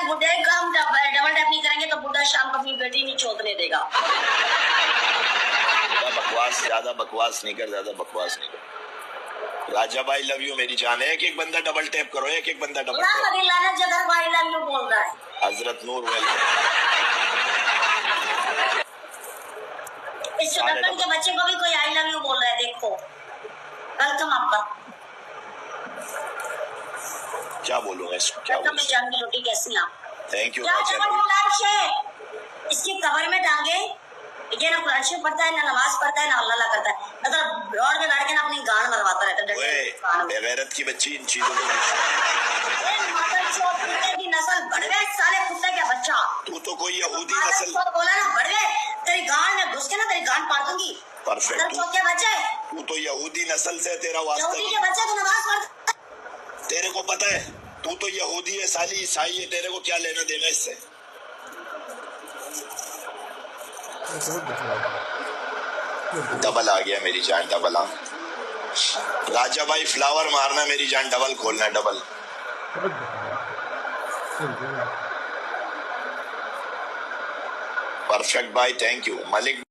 बुढ़े का हम डबल टैप नहीं करेंगे तो बुढ़ा शाम को अपनी बेटी नहीं चोदने देगा। ज्यादा बकवास नहीं कर, ज्यादा बकवास नहीं कर। राजा भाई लव यू मेरी जान है। एक एक बंदा डबल टैप करो, एक एक बंदा डबल टैप। लानत जगर को आई लव यू बोल रहा है। हजरत नूर वेलकम। इस चुटकन के बच्चे को भी कोई आई लव यू बोल रहा है, देखो। वेलकम आपका। क्या बोलूं मैं इसको, क्या बोलूं? जान की रोटी कैसी आप? Thank you. इसकी कबर में टांगे, ये ना कुरान शरीफ पढ़ता है, ना नमाज पढ़ता है, ना अल्लाह करता है, अगर रोड में बैठ के ना अपनी गांड मरवाता रहता है। बेगैरत की बच्ची इन चीजों को की नस्ल बढ़वे, साले कुत्ते का बच्चा। तू तो कोई यहूदी नस्ल बोला ना, बढ़वे तेरी गांड में घुस के ना तेरी गांड पाड़ दूंगी। परफेक्ट। क्या बच्चे, तू तो यहूदी नस्ल से, तेरा वास्ता यहूदी के बच्चे तो नमाज पढ़। तेरे को पता है तू तो यहूदी है, साली ईसाई है, तेरे को क्या लेना देना इससे? डबल आ गया मेरी जान, डबल आ। राजा भाई फ्लावर मारना मेरी जान, डबल खोलना, डबल। परफेक्ट भाई, थैंक यू। मलिक